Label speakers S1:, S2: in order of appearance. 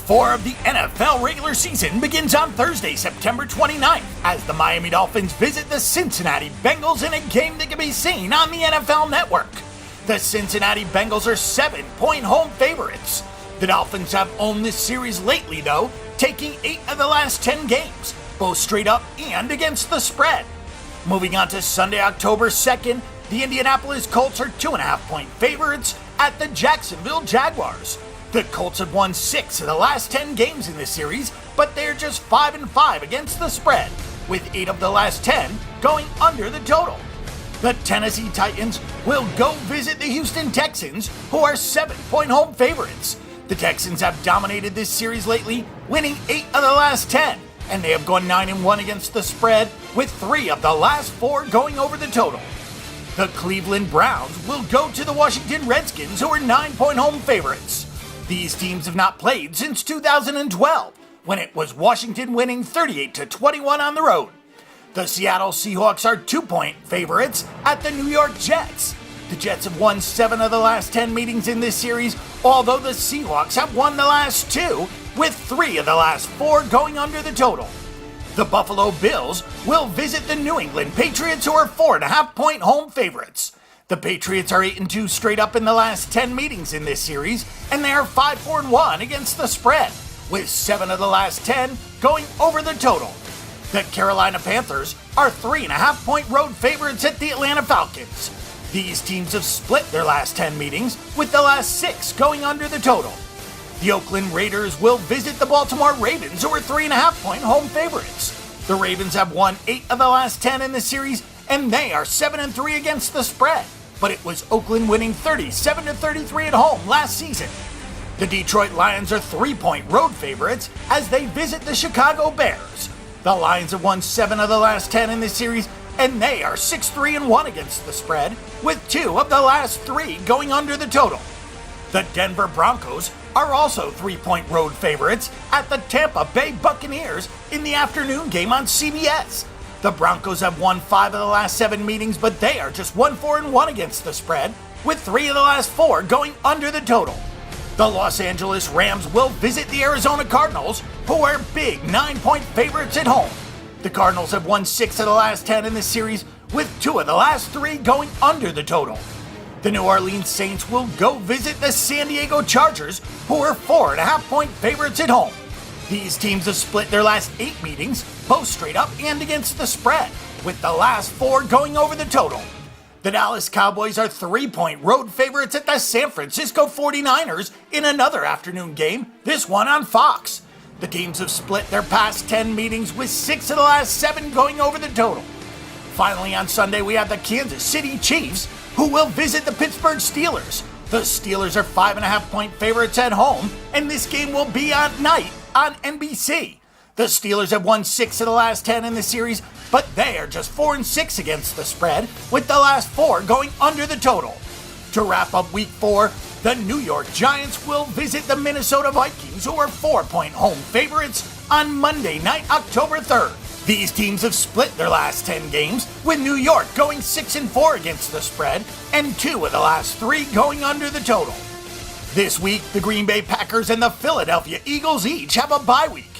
S1: 4 of the NFL regular season begins on Thursday, September 29th, as the Miami Dolphins visit the Cincinnati Bengals in a game that can be seen on the NFL Network. The Cincinnati Bengals are 7-point home favorites. The Dolphins have owned this series lately, though, taking 8 of the last 10 games, both straight up and against the spread. Moving on to Sunday, October 2nd, the Indianapolis Colts are 2.5-point favorites at the Jacksonville Jaguars. The Colts have won 6 of the last 10 games in this series, but they're just 5-5 against the spread, with 8 of the last 10 going under the total. The Tennessee Titans will go visit the Houston Texans, who are 7-point home favorites. The Texans have dominated this series lately, winning 8 of the last 10, and they have gone 9-1 against the spread, with 3 of the last 4 going over the total. The Cleveland Browns will go to the Washington Redskins, who are 9-point home favorites. These teams have not played since 2012, when it was Washington winning 38-21 on the road. The Seattle Seahawks are 2-point favorites at the New York Jets. The Jets have won 7 of the last 10 meetings in this series, although the Seahawks have won the last 2, with 3 of the last 4 going under the total. The Buffalo Bills will visit the New England Patriots, who are 4.5-point home favorites. The Patriots are 8-2 straight up in the last 10 meetings in this series, and they are 5-4-1 against the spread, with 7 of the last 10 going over the total. The Carolina Panthers are 3.5-point road favorites at the Atlanta Falcons. These teams have split their last 10 meetings, with the last 6 going under the total. The Oakland Raiders will visit the Baltimore Ravens, who are 3.5-point home favorites. The Ravens have won 8 of the last 10 in the series, and they are 7-3 against the spread, but it was Oakland winning 37-33 at home last season. The Detroit Lions are 3-point road favorites as they visit the Chicago Bears. The Lions have won 7 of the last 10 in this series, and they are 6-3-1 against the spread, with 2 of the last 3 going under the total. The Denver Broncos are also 3-point road favorites at the Tampa Bay Buccaneers in the afternoon game on CBS. The Broncos have won 5 of the last 7 meetings, but they are just 1-4-1 against the spread, with 3 of the last 4 going under the total. The Los Angeles Rams will visit the Arizona Cardinals, who are big 9-point favorites at home. The Cardinals have won 6 of the last 10 in this series, with 2 of the last 3 going under the total. The New Orleans Saints will go visit the San Diego Chargers, who are 4.5-point favorites at home. These teams have split their last 8 meetings, both straight up and against the spread, with the last 4 going over the total. The Dallas Cowboys are 3-point road favorites at the San Francisco 49ers in another afternoon game, this one on Fox. The teams have split their past 10 meetings, with 6 of the last 7 going over the total. Finally, on Sunday, we have the Kansas City Chiefs, who will visit the Pittsburgh Steelers. The Steelers are 5.5-point favorites at home, and this game will be at night on NBC. The Steelers have won 6 of the last 10 in the series, but they are just 4-6 against the spread, with the last 4 going under the total. To wrap up Week 4, the New York Giants will visit the Minnesota Vikings, who are 4-point home favorites, on Monday night, October 3rd. These teams have split their last 10 games, with New York going 6-4 against the spread, and 2 of the last 3 going under the total. This week, the Green Bay Packers and the Philadelphia Eagles each have a bye week.